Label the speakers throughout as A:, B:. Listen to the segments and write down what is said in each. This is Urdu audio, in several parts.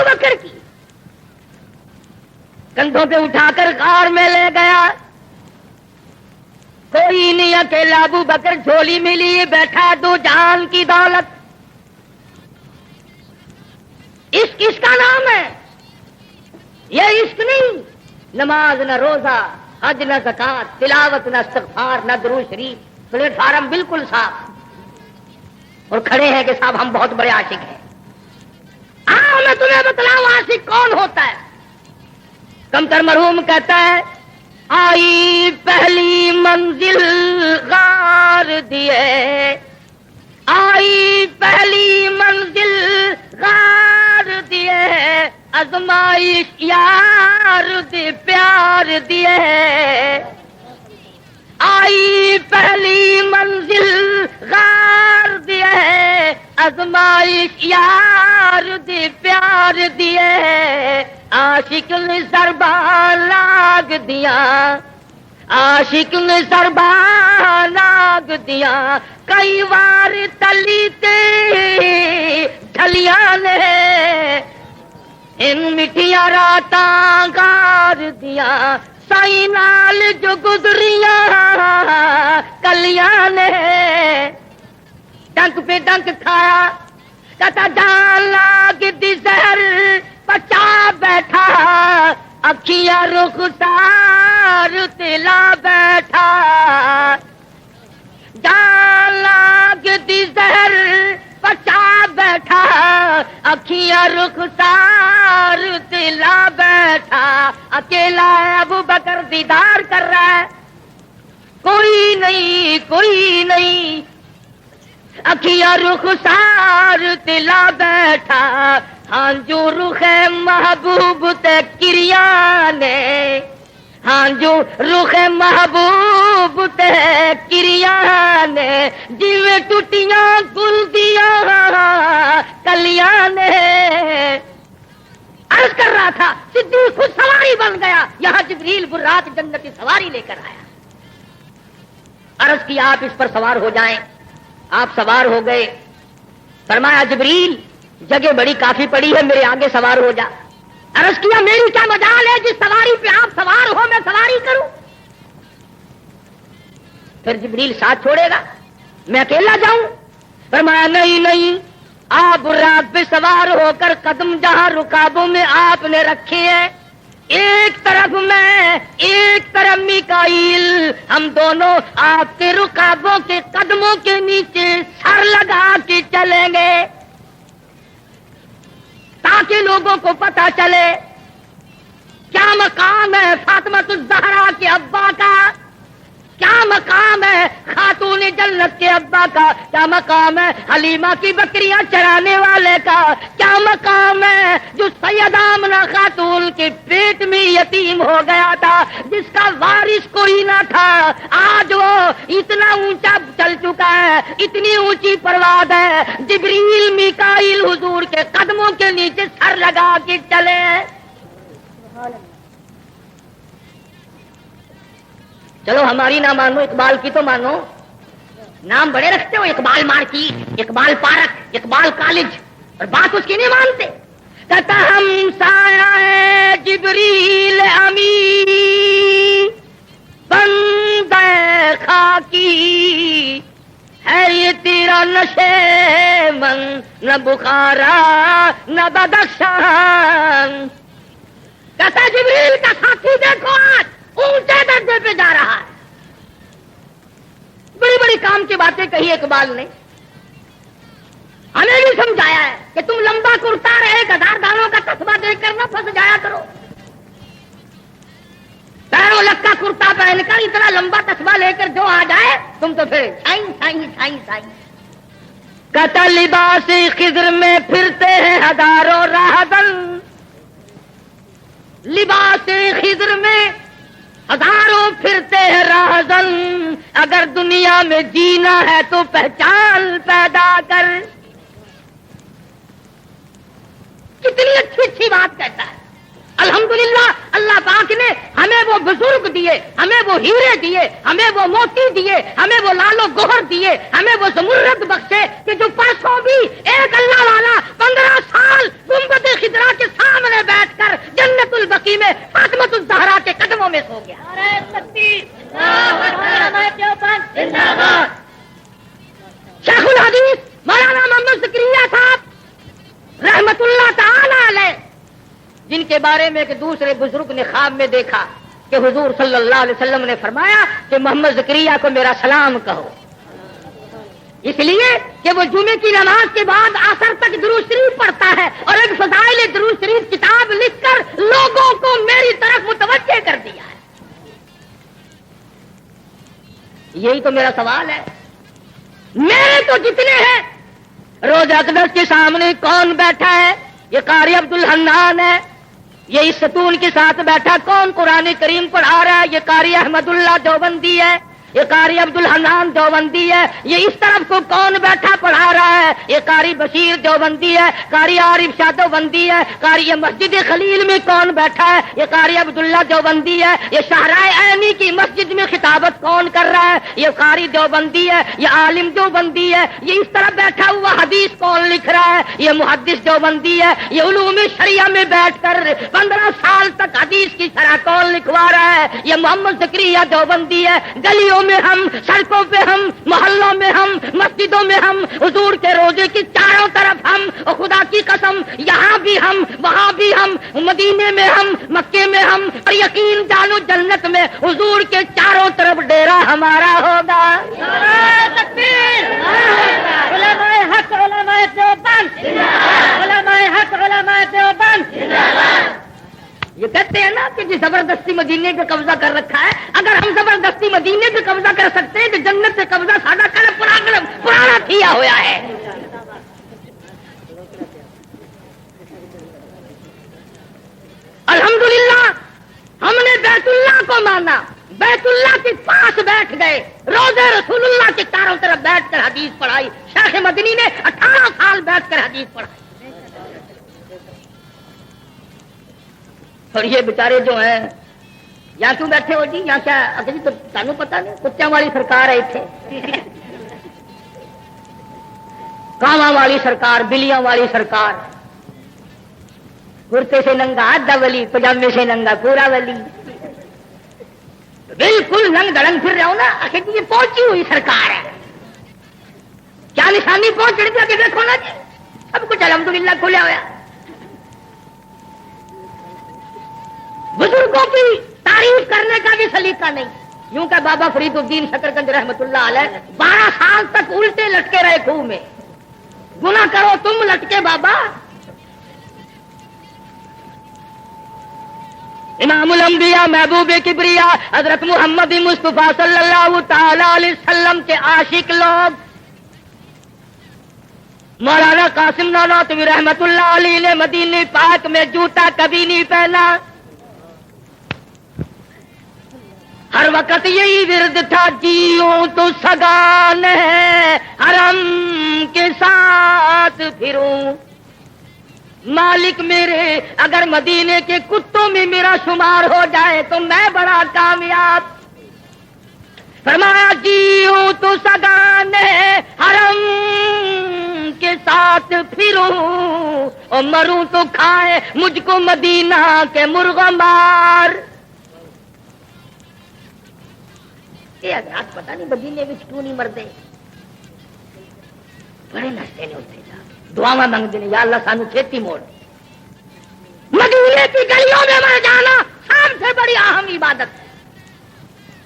A: بکر کی کندھوں پہ اٹھا کر غار میں لے گیا. کوئی نہیں, اکیلا ابو بکر جھولی میں لیے بیٹھا, دو جہان کی دولت. عشق اس کا نام ہے. یہ عشق نہیں, نماز نہ روزہ, حج نہ زکات, تلاوت نہ استغفار نہ درود شریف. پلیٹ فارم بالکل صاف اور کھڑے ہیں کہ صاحب ہم بہت بڑے عاشق ہیں. آؤ میں تمہیں بتلاؤں عاشق کون ہوتا ہے. کمتر مرحوم کہتا ہے, آئی پہلی منزل غار دیے, آئی پہلی منزل غار دیے, ازمائش یار دی پیار دیے. آئی پہلی منزل غار دیے, ازمائش یار دی پیار دیے. عاشق نے ضربہ لاگ دیا, عاشق نے ضربہ لاگ دیا, کئی بار تلی تے ڈھلیاں نے ان مٹھیاں راتاں گار دیا. سائی نال جو گزریاں کلیاں نے ڈنک پہ ڈنک کھایا, کتا جان لاگ دی زہر بچا بیٹھا, اکھیاں رخسار تلا بیٹھا. جان لاگ دی زہر بچا بیٹھا, اکھیاں رخسار تلا بیٹھا. اکیلا ابو بکر دیدار کر رہا ہے, کوئی نہیں کوئی نہیں. اکھیاں رخسار تلا بیٹھا, ہاں جو رخ محبوب تے کریا نے, ہاں جو رخ محبوب تے کریا نے, جویں ٹوٹیاں گل دیا کلیاں نے. عرض کر رہا تھا صدیق خود سواری بن گیا, یہاں جبریل برات جنتی سواری لے کر آیا. عرض کیا آپ اس پر سوار ہو جائیں, آپ سوار ہو گئے. فرمایا جبریل جگہ بڑی کافی پڑی ہے, میرے آگے سوار ہو جا. عرض کیا میری کیا مجال ہے, جس سواری پہ آپ سوار ہو میں سواری کروں. پھر جبریل ساتھ چھوڑے گا, میں اکیلا جاؤں. فرمایا نہیں نہیں, آپ رات پہ سوار ہو کر قدم جہاں رکابوں میں آپ نے رکھے ہیں, ایک طرف میں ایک طرف میکائیل, ہم دونوں آپ کے رکابوں کے قدموں کے نیچے سر لگا کے چلیں گے تاکہ لوگوں کو پتا چلے کیا مقام ہے فاطمہ الزہرا کے ابا کا, کیا مقام ہے خاتون جنت کے ابا کا, کیا مقام ہے حلیمہ کی بکریاں چرانے والے کا, کیا مقام ہے جو سیدہ آمنہ خاتون کے پیٹ میں یتیم ہو گیا تھا, جس کا وارث کوئی نہ تھا. آج وہ اتنا اونچا چل چکا ہے, اتنی اونچی پرواز ہے, جبریل میکائیل حضور کے قدموں کے نیچے سر لگا کے چلے. چلو ہماری نہ مانو, اقبال کی تو مانو. نام بڑے رکھتے ہو, Iqbal market, Iqbal park, Iqbal college, اور بات اس کی نہیں مانتے. کہتا ہم سایہ جبریل امی بندے خاکی ہے, یہ تیرا نشے من نہ بخارا نہ بدخشان. کہتا جبریل کا ساتھی دیکھو آج اونچے درجے پہ جا رہا ہے. بڑی بڑی کام کی باتیں کہی اقبال نے, ہمیں بھی سمجھایا ہے کہ تم لمبا کرتا رہے 1000 دانوں کا تسبہ دیکھ کر نہ پھنس جایا کرو. پیروں لکا کرتا پہن کر اتنا لمبا تسبہ لے کر جو آ جائے تم تو پھر سائیں سائیں سائیں سائیں. کہتا لباس خضر میں پھرتے ہیں ہزاروں راہبن, لباس خضر میں ہزاروں پھرتے ہیں راہزن, اگر دنیا میں جینا ہے تو پہچان پیدا کر. کتنی اچھی اچھی بات کہتا ہے. الحمدللہ اللہ پاک نے ہمیں وہ بزرگ دیے, ہمیں وہ ہیرے دیے, ہمیں وہ موتی دیے, ہمیں وہ لال و گوہر دیے, ہمیں وہ زمرد بخشے کہ جو پرسوں بھی ایک اللہ والا 15 سال گنبد خضرا کے سامنے بیٹھ کر جنت البقیع میں فاطمہ الزہرا کے قدموں میں سو گیا. شیخ الحدیث مولانا محمد زکریا صاحب رحمت اللہ تعالی علیہ، جن کے بارے میں ایک دوسرے بزرگ نے خواب میں دیکھا کہ حضور صلی اللہ علیہ وسلم نے فرمایا کہ محمد زکریا کو میرا سلام کہو، اس لیے کہ وہ جمعے کی نماز کے بعد عصر تک درود شریف پڑھتا ہے اور ایک فضائل درود شریف کتاب لکھ کر لوگوں کو میری طرف متوجہ کر دیا ہے. یہی تو میرا سوال ہے. میرے تو جتنے ہیں، روز اقدس کے سامنے کون بیٹھا ہے؟ یہ قاری عبد الحنان ہے. یہ اس ستون کے ساتھ بیٹھا کون قرآن کریم پڑھا رہا ہے؟ یہ قاری احمد اللہ دیوبندی ہے. یہ قاری عبد الحنان دیوبندی ہے. یہ اس طرف کو کون بیٹھا پڑھا رہا ہے؟ یہ قاری بشیر دیوبندی ہے. قاری عارف شاہ دیوبندی ہے. قاری یہ مسجد خلیل میں کون بیٹھا ہے؟ یہ قاری عبداللہ دیوبندی ہے. یہ شاہراہ عینی کی مسجد میں خطابت کون کر رہا ہے؟ یہ قاری دیوبندی ہے. یہ عالم دیوبندی ہے. یہ اس طرف بیٹھا ہوا حدیث کون لکھ رہا ہے؟ یہ محدث دیوبندی ہے. یہ علوم شریعہ میں بیٹھ کر 15 سال تک حدیث کی شرح کون لکھوا رہا ہے؟ یہ محمد زکریا دیوبندی ہے. گلیوں میں ہم، سڑکوں پہ ہم، محلوں میں ہم، مسجدوں میں ہم، حضور کے روزے کی چاروں طرف ہم، اور خدا کی قسم یہاں بھی ہم، وہاں بھی ہم، مدینے میں ہم، مکے میں ہم، اور یقین جانو جنت میں حضور کے چاروں طرف ڈیرا ہمارا ہوگا. تکبیر! علماء حق، علماء دیوبند، علماء حق، علماء دیوبند. یہ کہتے ہیں نا کہ جی زبردستی مدینے پہ قبضہ کر رکھا ہے. اگر ہم زبردستی مدینے پہ قبضہ کر سکتے ہیں تو جنت سے قبضہ سادہ پرانا کیا ہوا ہے. الحمدللہ ہم نے بیت اللہ کو مانا، بیت اللہ کے پاس بیٹھ گئے، روزے رسول اللہ کے چاروں طرف بیٹھ کر حدیث پڑھائی. شیخ مدنی نے 18 سال بیٹھ کر حدیث پڑھائی. اور یہ بیچارے جو ہیں یہاں کیوں بیٹھے ہو جی؟ یہاں کیا اگر تو تمہیں پتا نہیں، کتوں والی سرکار ہے اتنے، کاواں والی سرکار، بلیاں والی سرکار، کرتے سے ننگا آدھا ولی، پجامے سے ننگا پورا ولی، بالکل ننگ دڑنگ پھر رہا ہوں نا. آخر جی یہ پہنچی ہوئی سرکار ہے، کیا نشانی پہنچ چڑھ کے دیکھو نا جی، سب کچھ الحمدللہ کھلیا ہوا. بزرگوں کی تعریف کرنے کا بھی سلیقہ نہیں. یوں کہ بابا فرید الدین شکرگنج رحمت اللہ علیہ 12 سال تک الٹے لٹکے رہے خوہ میں. گناہ کرو تم لٹکے بابا. امام الانبیاء محبوب کبریا حضرت محمد مصطفیٰ صلی اللہ تعالی علیہ وسلم کے عاشق لوگ، مولانا قاسم نانوتوی رحمت اللہ علیہ نے مدینے پاک میں جوتا کبھی نہیں پہنا. ہر وقت یہی ورد تھا، جیوں تو سگان ہے حرم کے ساتھ پھروں. مالک میرے اگر مدینے کے کتوں میں میرا شمار ہو جائے تو میں بڑا کامیاب. فرمایا جیوں تو سگان ہے حرم کے ساتھ پھروں، اور مروں تو کھائے مجھ کو مدینہ کے مرغ مار. یہ حضرات پتہ نہیں مدینے میں کیوں نہیں مرتے، بڑے نشے نے اتنے جا دعاواں مانگتے ہیں، یا اللہ سانو چھیتی موڑ. مدینے کی گلیوں میں مر جانا سب سے بڑی اہم عبادت ہے.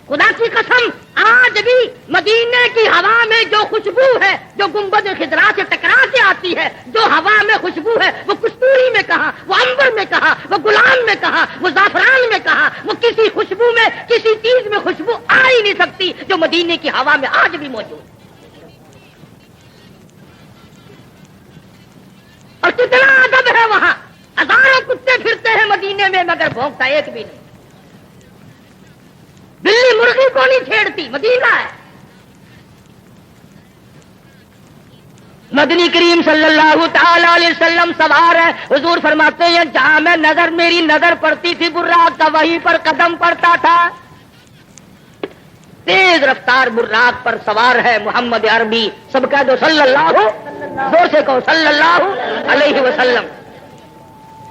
A: خدا کی قسم آج بھی مدینے کی ہوا میں جو خوشبو ہے، جو گنبد خضرا سے ٹکرا کے آتی ہے، جو ہوا میں خوشبو ہے، وہ کستوری میں کہاں، وہ عنبر میں کہاں، وہ گلاب میں کہاں، وہ زعفران میں کہاں. وہ کسی خوشبو میں، کسی چیز میں خوشبو آ ہی نہیں سکتی جو مدینے کی ہوا میں آج بھی موجود ہے. اور کتنا ادب ہے وہاں. ہزاروں کتے پھرتے ہیں مدینے میں مگر بھونکتا ایک بھی نہیں. بلی مرغی کو نہیں چھیڑتی، مدینہ ہے. مدنی کریم صلی اللہ تعالی علیہ وسلم سوار ہے. حضور فرماتے ہیں جہاں میں میری نظر پڑتی تھی براق کا، وہیں پر قدم پڑتا تھا. تیز رفتار براق پر سوار ہے محمد عربی، سب کہہ دو صلی اللہ، زور سے کہو صلی اللہ علیہ وسلم۔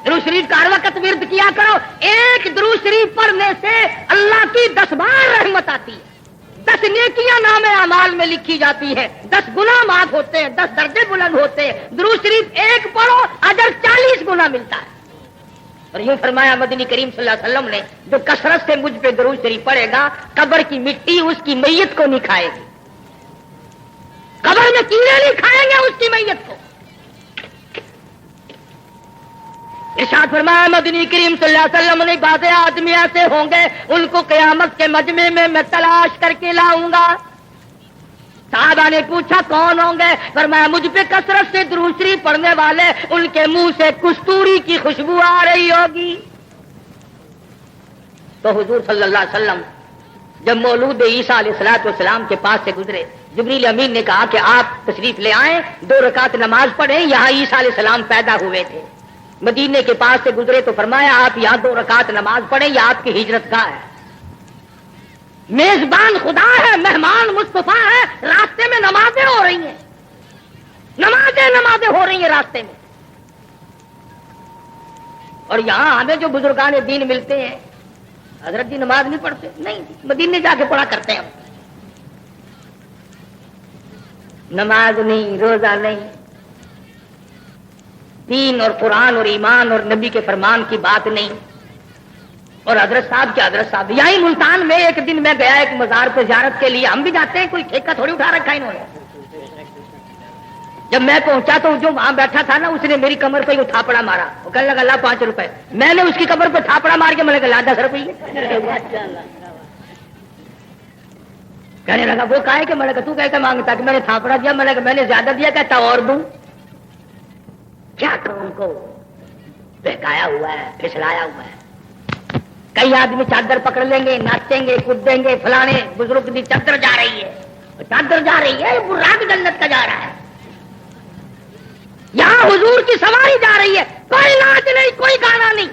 A: درود شریف کا ہر وقت ورد کیا کرو، ایک درود شریف پڑھنے سے اللہ کی 10 بار رحمت آتی ہے، 10 نیکیاں نام اعمال میں لکھی جاتی ہے، 10 گناہ معاف ہوتے ہیں، 10 درجے بلند ہوتے ہیں۔ درود شریف ایک پڑھو اجر 40 گنا ملتا ہے۔ اور یوں فرمایا مدنی کریم صلی اللہ علیہ وسلم نے، جو کثرت سے مجھ پہ درود شریف پڑھے گا قبر کی مٹی اس کی میت کو نہیں کھائے گی، قبر میں کیڑے نہیں کھائیں گے اس کی میت کو۔ ارشاد فرمایا مدنی کریم صلی اللہ علیہ وسلم نے، بعض آدمی ایسے ہوں گے ان کو قیامت کے مجمع میں میں تلاش کر کے لاؤں گا۔ صحابہ نے پوچھا کون ہوں گے؟ فرمایا مجھ پہ کثرت سے درود شریف پڑھنے والے، ان کے منہ سے کستوری کی خوشبو آ رہی ہوگی۔ تو حضور صلی اللہ علیہ وسلم جب مولود عیسیٰ علیہ السلام کے پاس سے گزرے، جبریل امین نے کہا کہ آپ تشریف لے آئیں، 2 رکعت نماز پڑھیں، یہاں عیسیٰ علیہ السلام پیدا ہوئے تھے۔ مدینے کے پاس سے گزرے تو فرمایا آپ یہاں 2 رکعت نماز پڑھیں، یہ آپ کی ہجرت گاہ ہے، میزبان خدا ہے، مہمان مصطفیٰ ہے، راستے میں نمازیں ہو رہی ہیں، نمازیں ہو رہی ہیں راستے میں۔ اور یہاں ہمیں جو بزرگان دین ملتے ہیں، حضرت جی نماز نہیں پڑھتے، نہیں، مدینے جا کے پڑھا کرتے ہیں ہم، نماز نہیں، روزہ نہیں، دین اور قرآن اور ایمان اور نبی کے فرمان کی بات نہیں۔ اور حضرت صاحب یہیں ملتان میں ایک دن میں گیا ایک مزار پہ زیارت کے لیے، ہم بھی جاتے ہیں، کوئی ٹھیکہ تھوڑی اٹھا رکھا انہوں نے۔ جب میں پہنچا تو جو وہاں بیٹھا تھا نا، اس نے میری کمر پہ ہی تھاپڑا مارا، وہ کہنے لگا لا 5 روپے۔ میں نے اس کی کمر پہ تھاپڑا مار کے میں نے کہا لا 10 روپئے۔ کہنے لگا وہ کہے کہ میں نے کہا تو کہہ کے مانگتا کہ میں نے تھاپڑا دیا، میں نے کہا میں نے زیادہ دیا، کہتا اور دوں۔ کیا کروں، ان کو بہکایا ہوا ہے، پھسلایا ہوا ہے۔ کئی آدمی چادر پکڑ لیں گے، ناچیں گے، کودیں گے، فلانے بزرگ کی چادر جا رہی ہے، چادر جا رہی ہے، براق جنت کا جا رہا ہے، یہاں حضور کی سواری جا رہی ہے، کوئی ناچ نہیں، کوئی گانا نہیں،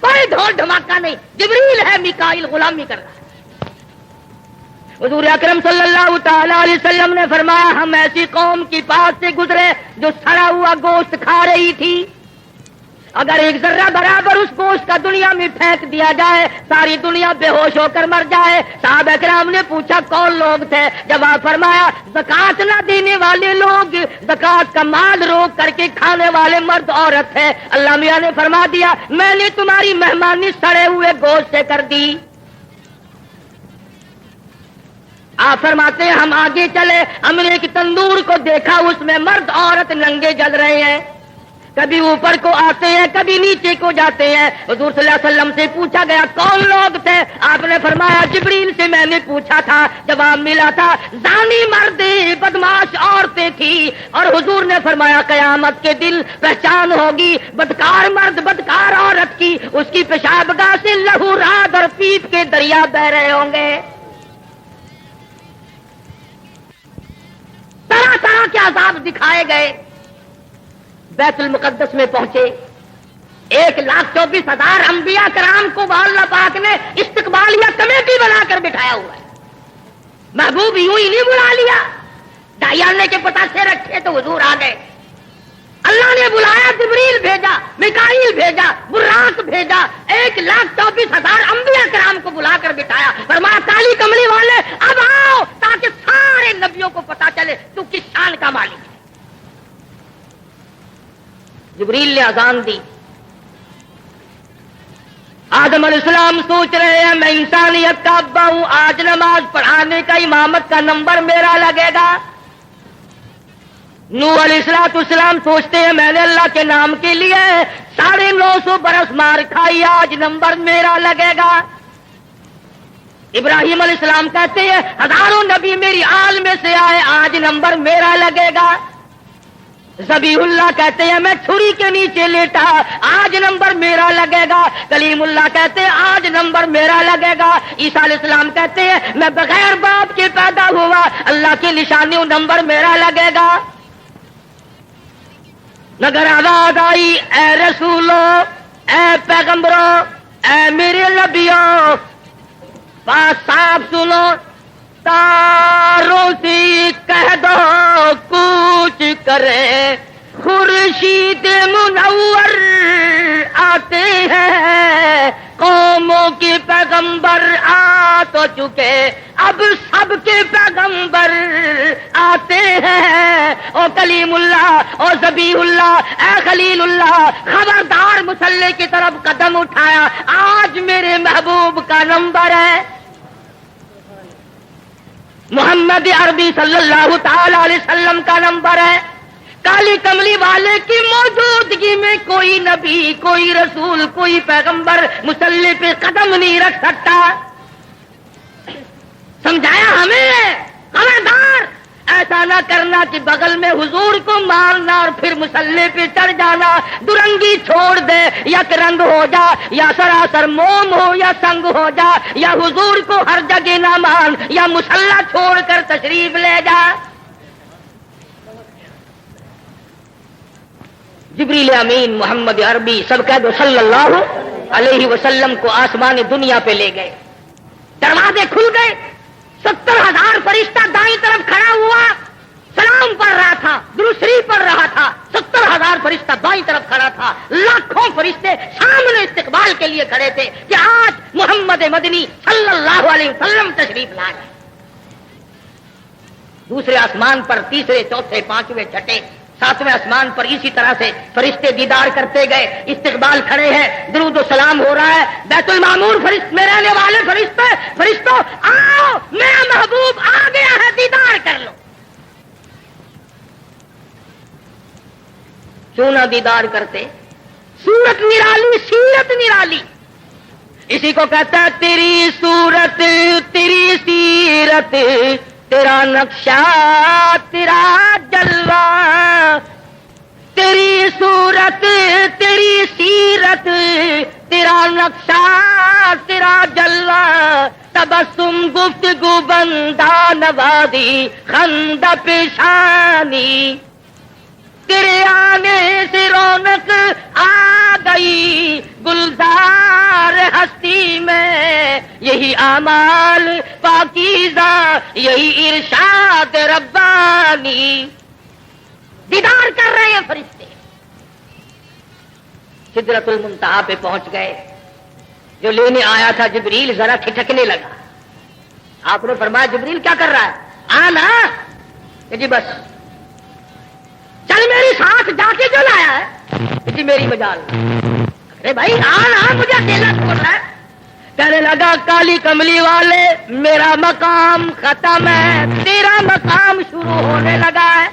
A: کوئی ڈھول دھماکہ نہیں، جبریل ہے، میکائیل غلامی کر رہا ہے۔ حضور اکرم صلی اللہ تعالی علیہ وسلم نے فرمایا ہم ایسی قوم کی پاس سے گزرے جو سڑا ہوا گوشت کھا رہی تھی، اگر 1 ذرہ برابر اس گوشت کا دنیا میں پھینک دیا جائے ساری دنیا بے ہوش ہو کر مر جائے۔ صحابہ کرام نے پوچھا کون لوگ تھے؟ جواب فرمایا زکات نہ دینے والے لوگ، زکات کا مال روک کر کے کھانے والے مرد عورت ہے۔ اللہ میاں نے فرما دیا میں نے تمہاری مہمانی سڑے ہوئے گوشت سے کر دی۔ آپ فرماتے ہیں ہم آگے چلے، ہم نے ایک تندور کو دیکھا، اس میں مرد عورت ننگے جل رہے ہیں، کبھی اوپر کو آتے ہیں کبھی نیچے کو جاتے ہیں۔ حضور صلی اللہ علیہ وسلم سے پوچھا گیا کون لوگ تھے؟ آپ نے فرمایا جبریل سے میں نے پوچھا تھا، جواب ملا تھا زانی مرد، بدماش عورتیں تھی۔ اور حضور نے فرمایا قیامت کے دن پہچان ہوگی بدکار مرد بدکار عورت کی، اس کی پیشاب گاہ سے لہو رات اور پیپ کے دریا بہ رہے ہوں گے۔ طرح طرح کے عذاب دکھائے گئے۔ بیت المقدس میں پہنچے، 1,24,000 انبیاء کرام کو اللہ پاک نے استقبالیہ کمیٹی بنا کر بٹھایا ہوا ہے۔ محبوب یوں ہی نہیں بلا لیا، ڈائیانے کے پتہ سے رکھے تو حضور آ گئے۔ اللہ نے بلایا، جبریل بھیجا، میکائیل بھیجا، براق بھیجا، 1,24,000 انبیاء کرام کو بلا کر بٹھایا، فرمایا کالی کملی والے اب آؤ تاکہ سارے نبیوں کو پتا چلے تو کس شان کا مالک ہے۔ جبریل نے اذان دی، آدم علیہ السلام سوچ رہے ہیں میں انسانیت کا ابا ہوں، آج نماز پڑھانے کا امامت کا نمبر میرا لگے گا۔ نوح علیہ السلام سوچتے ہیں میں نے اللہ کے نام کے لیے 950 برس مار کھائی، آج نمبر میرا لگے گا۔ ابراہیم علیہ السلام کہتے ہیں ہزاروں نبی میری آل میں سے آئے، آج نمبر میرا لگے گا۔ ذبیح اللہ کہتے ہیں میں چھری کے نیچے لیٹا، آج نمبر میرا لگے گا۔ کلیم اللہ کہتے ہیں آج نمبر میرا لگے گا۔ عیسیٰ علیہ السلام کہتے ہیں میں بغیر باپ کے پیدا ہوا، اللہ کی نشانیوں نمبر میرا لگے گا۔ مگر آواز آئی اے رسولو، اے پیغمبرو، اے میرے نبیوں، بات صاف سنو، تاروں سے کہہ دو کوچ کرے خورشید منور آتے ہیں قوموں کے پیغمبر آ تو چکے اب سب کے پیغمبر آتے ہیں او کلیم اللہ او ذبیح اللہ اے خلیل اللہ خبردار مصلی کی طرف قدم اٹھایا آج میرے محبوب کا نمبر ہے محمد عربی صلی اللہ تعالی علیہ وسلم کا نمبر ہے کالی کملی والے کی موجودگی میں کوئی نبی کوئی رسول کوئی پیغمبر مصلی پہ قدم نہیں رکھ سکتا سمجھایا ہمیں خبردار ایسا نہ کرنا کہ بغل میں حضور کو مارنا اور پھر مصلی پہ چڑھ جانا درنگی چھوڑ دے یک رنگ ہو جا یا سراسر موم ہو یا سنگ ہو جا یا حضور کو ہر جگہ نہ مان یا مصلی چھوڑ کر تشریف لے جا جبریل امین محمد عربی سب کہہ دو صلی اللہ علیہ وسلم کو آسمان دنیا پہ لے گئے دروازے کھل گئے 70,000 فرشتہ دائیں طرف کھڑا ہوا سلام پڑھ رہا تھا درود شریف پڑھ رہا تھا 70,000 فرشتہ بائیں طرف کھڑا تھا لاکھوں فرشتے سامنے استقبال کے لیے کھڑے تھے کہ آج محمد مدنی صلی اللہ علیہ وسلم تشریف لائے دوسرے آسمان پر تیسرے چوتھے پانچویں چھٹے ساتویں آسمان پر اسی طرح سے فرشتے دیدار کرتے گئے استقبال کھڑے ہیں درود و سلام ہو رہا ہے بیت المعمور میں رہنے والے فرشتوں آؤ میرا محبوب آ گیا ہے دیدار کر لو کیوں نہ دیدار کرتے صورت نرالی سیرت نرالی اسی کو کہتا ہے تیری صورت تیری سیرت تیرا نقشہ تیرا جلوہ تیری صورت تیری سیرت تیرا نقشہ تیرا جلوہ تبسم گفتگو بندہ نوازی خندہ پیشانی تیرے آنے سے رونق آ گئی گلزار ہستی میں یہی اعمال پاکیزہ یہی ارشاد ربانی دیدار کر رہے ہیں فرشتے سدرۃ المنتہا پہ پہنچ گئے جو لینے آیا تھا جبریل ذرا ٹھٹکنے لگا آپ نے فرمایا جبریل کیا کر رہا ہے آنا کہ جی بس چل میری ساتھ جا کے جو لایا ہے جی میری مجال ارے بھائی آنا مجھے اکیلا چھوڑ رہا ہے کہنے لگا کالی کملی والے میرا مقام ختم ہے تیرا مقام شروع ہونے لگا ہے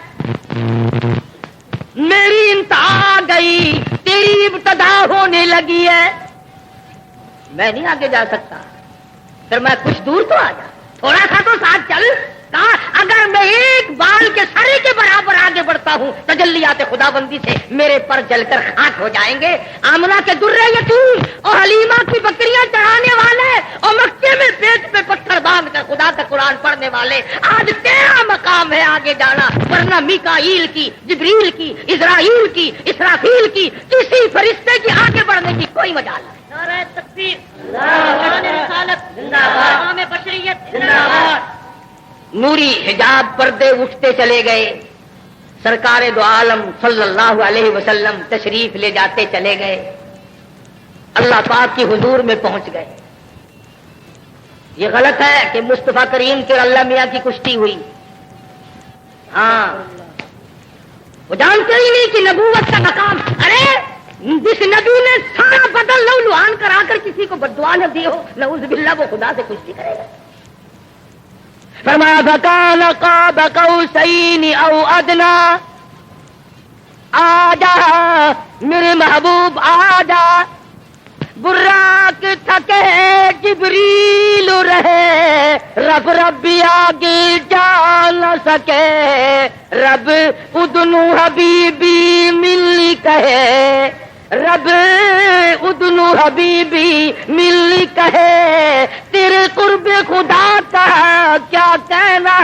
A: میری انتہا گئی تیری ابتدا ہونے لگی ہے میں نہیں آگے جا سکتا پھر میں کچھ دور تو آ جا تھوڑا سا تو ساتھ چل کہا اگر میں ایک بال کے سرے کے برابر آگے بڑھتا ہوں تجلیات خدا بندی سے میرے پر جل کر خاک ہو جائیں گے آمنہ کے درے یتیم اور حلیمہ کی بکریاں چڑھانے والے اور مکے میں پیٹ پہ پتھر باندھ کر خدا کا قرآن پڑھنے والے آج تیرا مقام ہے آگے جانا ورنہ میکائیل کی جبریل کی اسرائیل کی اسرافیل کی کسی فرشتے کی آگے بڑھنے کی کوئی مجال نہیں نعرہ تکبیر رسالت زندہ باد بشریت زندہ باد نوری حجاب پردے اٹھتے چلے گئے سرکار دو عالم صلی اللہ علیہ وسلم تشریف لے جاتے چلے گئے اللہ پاک کی حضور میں پہنچ گئے یہ غلط ہے کہ مصطفیٰ کریم کے اللہ میاں کی کشتی ہوئی ہاں وہ جانتے ہی نہیں کہ نبوت کا مقام ارے جس نبی نے سارا بدل لو لوہان کرا کر کسی کو بددعا نہ دی ہو نعوذ باللہ وہ خدا سے کشتی کرے گا فرمایا فکان قاب قوسین او ادنا آجا میرے محبوب آجا براق تھکے جبریل رہے رب ربی آگے جا نہ سکے رب ادنو حبیبی ملی کہے رب ادنو حبیبی ملی کہے تیرے قرب خدا کا کیا کہنا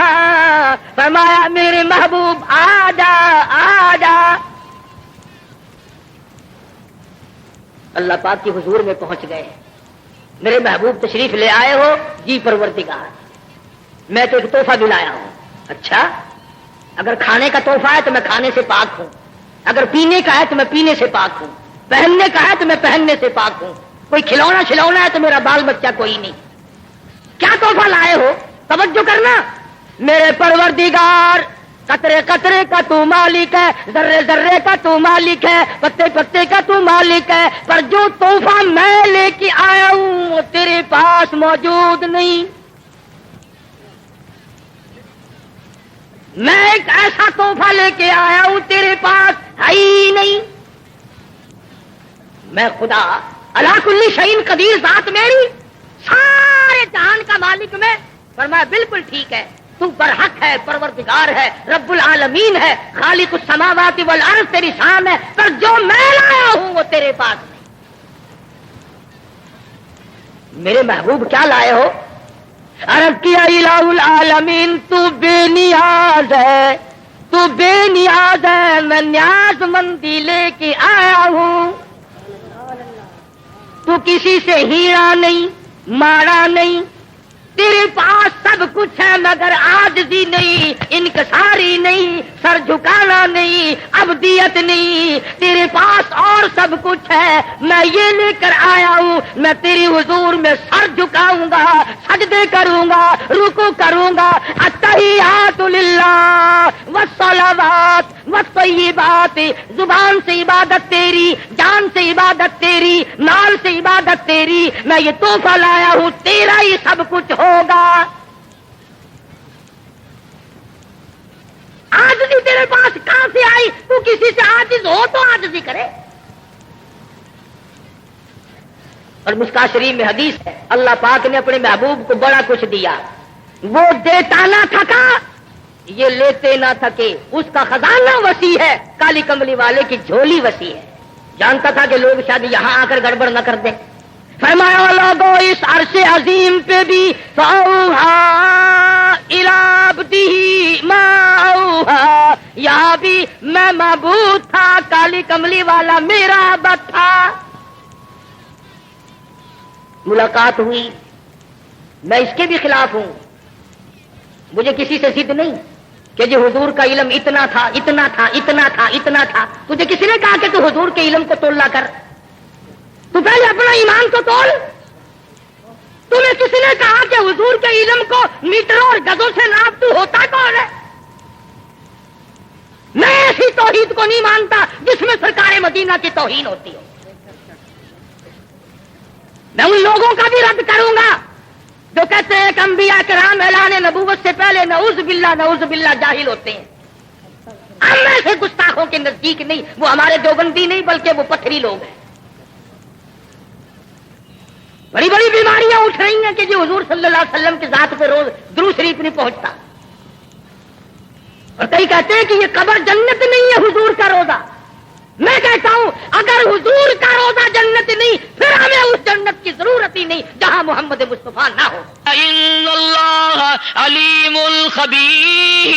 A: فرمایا میرے محبوب آجا آجا اللہ پاک کی حضور میں پہنچ گئے میرے محبوب تشریف لے آئے ہو جی پروردگار میں تو ایک تحفہ بھی لایا ہوں. اچھا اگر کھانے کا تحفہ ہے تو میں کھانے سے پاک ہوں, اگر پینے کا ہے تو میں پینے سے پاک ہوں, پہننے کا ہے تو میں پہننے سے پاک ہوں, کوئی کھلونا ہے تو میرا بال بچہ کوئی نہیں. کیا تحفہ لائے ہو؟ توجہ کرنا. میرے پروردگار قطرے قطرے کا تو مالک ہے, ذرے ذرے کا تو مالک ہے, پتے پتے کا تو مالک ہے, پر جو تحفہ میں لے کے آیا ہوں وہ تیرے پاس موجود نہیں. میں ایک ایسا تحفہ لے کے آیا ہوں تیرے پاس ہے ہی نہیں. میں خدا اللہ کل شیء قدیر ذات میری, سارے جہان کا مالک میں. فرمایا بالکل ٹھیک ہے, تو برحق ہے, پروردگار ہے, رب العالمین ہے, خالق السماوات والارض تیری شان ہے, پر جو میں لایا ہوں وہ تیرے پاس نہیں. میرے محبوب کیا لائے ہو؟ عرب کیا الہ العالمین, تو بے نیاز ہے, تو بے نیاز ہے, میں نیاز مندی لے کے آیا ہوں. تو کسی سے ہیرا نہیں, مارا نہیں, تیرے پاس سب کچھ ہے مگر عاجزی نہیں, انکساری نہیں, سر جھکانا نہیں, عبدیت نہیں. تیرے پاس اور سب کچھ ہے, میں یہ لے کر آیا ہوں. میں تیری حضور میں سر جھکاؤں گا, سجدے کروں گا, رکوع کروں گا. التحیات للہ والصلوات والطیبات, زبان سے عبادت تیری, جان سے عبادت تیری, مال سے عبادت تیری. میں یہ تحفہ لایا ہوں, تیرا ہی سب کچھ ہوگا. عاجزی تیرے پاس کہاں سے آئی؟ تو کسی سے عاجز ہو تو عاجزی کرے. اور مشکاہ شریف میں حدیث ہے, اللہ پاک نے اپنے محبوب کو بڑا کچھ دیا. وہ دیتا نہ تھکا, یہ لیتے نہ تھکے. اس کا خزانہ وسیع ہے, کالی کملی والے کی جھولی وسیع ہے. جانتا تھا کہ لوگ شاید یہاں آ کر گڑبڑ نہ کر دیں. فرمایا لوگوں اس عرش عظیم پہ بھی فاوحا الی عبدہ ما اوحا, یہاں بھی میں معبود تھا, کالی کملی والا میرا عبد تھا. ملاقات ہوئی, میں اس کے بھی خلاف ہوں. مجھے کسی سے ضد نہیں کہ جو حضور کا علم اتنا تھا, اتنا تھا, اتنا تھا, اتنا تھا. تجھے کسی نے کہا کہ تو حضور کے علم کو تولنا کر؟ تو پہلے اپنا ایمان کو تول. تمہیں کسی نے کہا کہ حضور کے علم کو میٹروں اور گزوں سے ناپ, تو ہوتا کون ہے؟ میں ایسی توحید کو نہیں مانتا جس میں سرکار مدینہ کی توہین ہوتی ہو. میں ان لوگوں کا بھی رد کروں گا جو کہتے ہیں کہ انبیاء کرام اعلان نبوت سے پہلے نعوذ باللہ جاہل ہوتے ہیں. ہم ایسے گستاخوں کے نزدیک نہیں, وہ ہمارے دیوبندی نہیں بلکہ وہ پتھری لوگ ہیں. بڑی بڑی بیماریاں اٹھ رہی ہیں کہ جو حضور صلی اللہ علیہ وسلم کی ذات پہ روز درود شریف نہیں پہنچتا. اور کئی کہتے ہیں کہ یہ قبر جنت نہیں ہے, حضور کا روزہ. میں کہتا ہوں اگر حضور کا روزہ جنت نہیں, پھر ہمیں اس جنت کی ضرورت ہی نہیں جہاں محمد مصطفیٰ نہ ہو. ان اللہ علیم خبیر,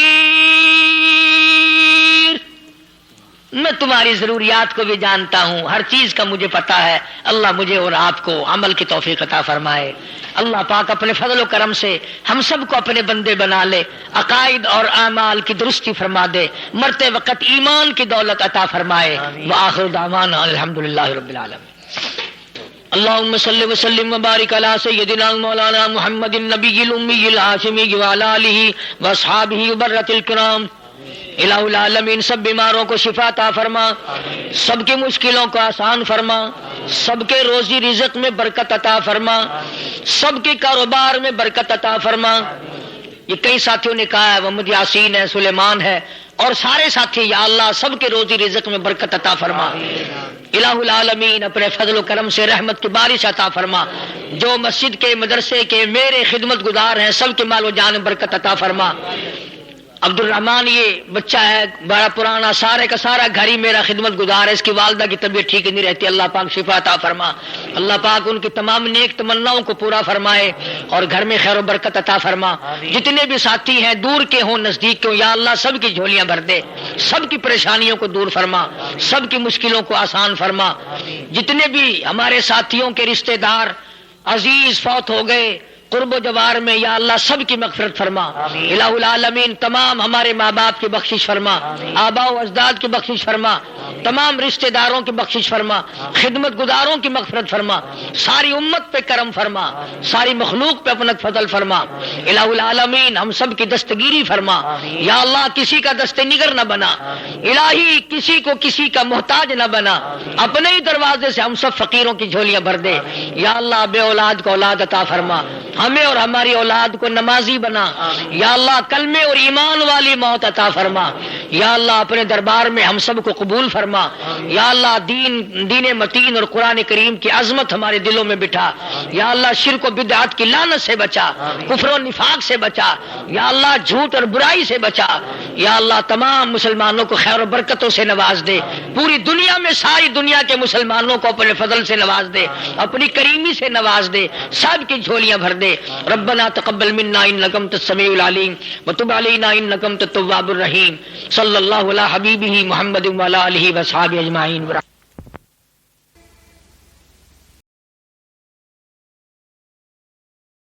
A: میں تمہاری ضروریات کو بھی جانتا ہوں, ہر چیز کا مجھے پتا ہے. اللہ مجھے اور آپ کو عمل کی توفیق عطا فرمائے. اللہ پاک اپنے فضل و کرم سے ہم سب کو اپنے بندے بنا لے, عقائد اور اعمال کی درستی فرما دے, مرتے وقت ایمان کی دولت عطا فرمائے. وآخر دعوانا الحمدللہ رب العالمین. اللہم صلی وسلم وبارک علی سیدنا مولانا محمد النبی الامی الہاشمی وعلی آلہ واصحابہ برۃ الکرام. الہ العالمین سب بیماروں کو شفا عطا فرما, سب کی مشکلوں کو آسان فرما, سب کے روزی رزق میں برکت عطا فرما, سب کے کاروبار میں برکت عطا فرما. یہ کئی ساتھیوں نے کہا ہے, محمد یاسین ہے, سلیمان ہے, اور سارے ساتھی, یا اللہ سب کے روزی رزق میں برکت عطا فرما. الہ العالمین اپنے فضل و کرم سے رحمت کی بارش عطا فرما. جو مسجد کے, مدرسے کے میرے خدمت گزار ہیں, سب کے مال و جان میں برکت عطا فرما. عبد الرحمان یہ بچہ ہے بڑا پرانا, سارے کا سارا گھر ہی میرا خدمت گزار ہے. اس کی والدہ کی طبیعت ٹھیک نہیں رہتی, اللہ پاک شفا عطا فرما. اللہ پاک ان کی تمام نیک تمناؤں کو پورا فرمائے اور گھر میں خیر و برکت عطا فرما. جتنے بھی ساتھی ہیں, دور کے ہوں نزدیک کے ہوں, یا اللہ سب کی جھولیاں بھر دے, سب کی پریشانیوں کو دور فرما, سب کی مشکلوں کو آسان فرما. جتنے بھی ہمارے ساتھیوں کے رشتہ دار عزیز فوت ہو گئے,
B: قرب و جوار میں یا اللہ سب کی مغفرت فرما، الہ العالمین تمام ہمارے ماں باپ کی بخشش فرما، آباء و اجداد کی بخشش فرما، تمام رشتہ داروں کی بخشش فرما، خدمت گزاروں کی مغفرت فرما، ساری امت پہ کرم فرما، ساری مخلوق پہ اپنا فضل فرما، الہ العالمین ہم سب کی دستگیری فرما، یا اللہ کسی کا دست نگر نہ بنا، الہی کسی کو کسی کا محتاج نہ بنا، اپنے ہی دروازے سے ہم سب فقیروں کی جھولیاں بھر دے، یا اللہ بے اولاد کو اولاد عطا فرما، ہمیں اور ہماری اولاد کو نمازی بنا، یا اللہ کلمے اور ایمان والی موت عطا فرما، یا اللہ اپنے دربار میں ہم سب کو قبول فرما، یا اللہ دین متین اور قرآن کریم کی عظمت ہمارے دلوں میں بٹھا، یا اللہ شرک و بدعت کی لعنت سے بچا، کفر و نفاق سے بچا، یا اللہ جھوٹ اور برائی سے بچا، یا اللہ تمام مسلمانوں کو خیر و برکتوں سے نواز دے، پوری دنیا میں ساری دنیا کے مسلمانوں کو اپنے فضل سے نواز دے، اپنی کریمی سے نواز دے، سب کی جھولیاں بھر دے۔ ربنا تقبل منا انک انت السمیع العلیم وتب علینا انک انت التواب الرحیم، صلی اللہ علی حبیبہ محمد وعلی آلہ وصحبہ اجمعین۔